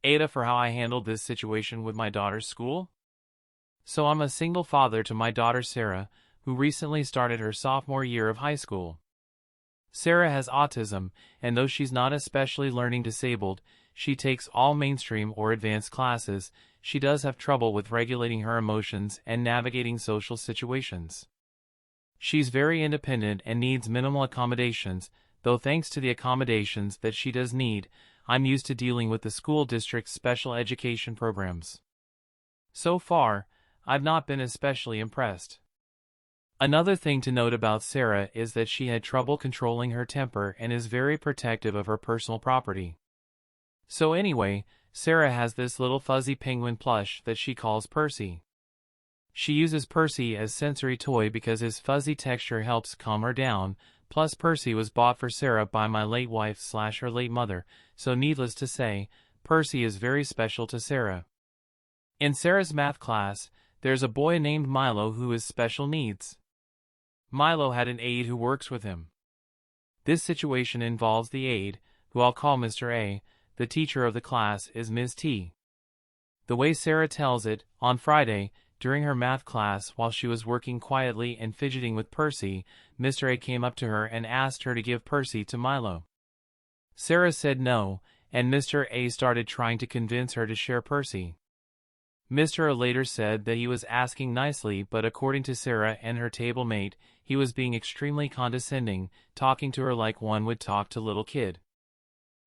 Ada for how I handled this situation with my daughter's school. So I'm a single father to my daughter Sarah, who recently started her sophomore year of high school. Sarah has autism, and though she's not especially learning disabled, she takes all mainstream or advanced classes. She does have trouble with regulating her emotions and navigating social situations. She's very independent and needs minimal accommodations, though thanks to the accommodations that she does need, I'm used to dealing with the school district's special education programs. So far, I've not been especially impressed. Another thing to note about Sarah is that she had trouble controlling her temper and is very protective of her personal property. So anyway, Sarah has this little fuzzy penguin plush that she calls Percy. She uses Percy as sensory toy because his fuzzy texture helps calm her down, plus Percy was bought for Sarah by my late wife / her late mother, so needless to say, Percy is very special to Sarah. In Sarah's math class, there's a boy named Milo who has special needs. Milo had an aide who works with him. This situation involves the aide, who I'll call Mr. A. The teacher of the class is Ms. T. The way Sarah tells it, on Friday, during her math class while she was working quietly and fidgeting with Percy, Mr. A came up to her and asked her to give Percy to Milo. Sarah said no, and Mr. A started trying to convince her to share Percy. Mr. A later said that he was asking nicely, but according to Sarah and her table mate, he was being extremely condescending, talking to her like one would talk to a little kid.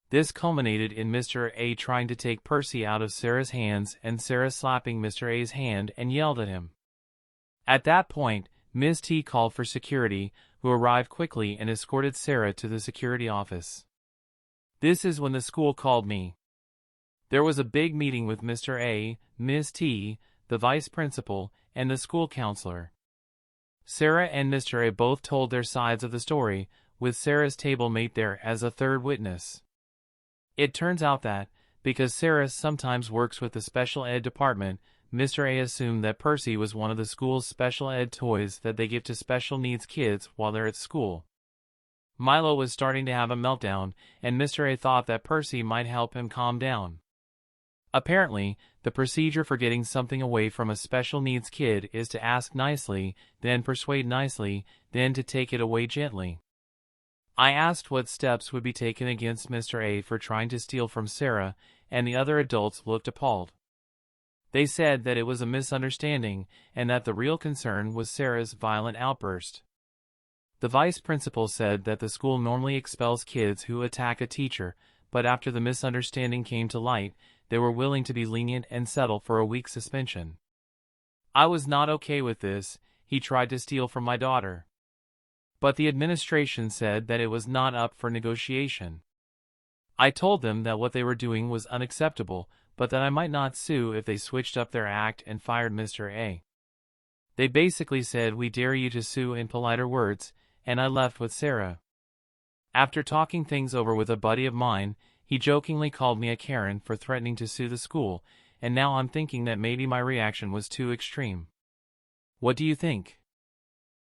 This culminated in Mr. A trying to take Percy out of Sarah's hands and Sarah slapping Mr. A's hand and yelled at him. At that point, Ms. T called for security, who arrived quickly and escorted Sarah to the security office. This is when the school called me. There was a big meeting with Mr. A, Ms. T, the vice principal, and the school counselor. Sarah and Mr. A both told their sides of the story, with Sarah's table mate there as a third witness. It turns out that, because Sarah sometimes works with the special ed department, Mr. A assumed that Percy was one of the school's special ed toys that they give to special needs kids while they're at school. Milo was starting to have a meltdown, and Mr. A thought that Percy might help him calm down. Apparently, the procedure for getting something away from a special needs kid is to ask nicely, then persuade nicely, then to take it away gently. I asked what steps would be taken against Mr. A for trying to steal from Sarah, and the other adults looked appalled. They said that it was a misunderstanding, and that the real concern was Sarah's violent outburst. The vice principal said that the school normally expels kids who attack a teacher, but after the misunderstanding came to light, they were willing to be lenient and settle for a week's suspension. I was not okay with this. He tried to steal from my daughter. But the administration said that it was not up for negotiation. I told them that what they were doing was unacceptable, but that I might not sue if they switched up their act and fired Mr. A. They basically said, "We dare you to sue," in politer words, and I left with Sarah. After talking things over with a buddy of mine, he jokingly called me a Karen for threatening to sue the school, and now I'm thinking that maybe my reaction was too extreme. What do you think?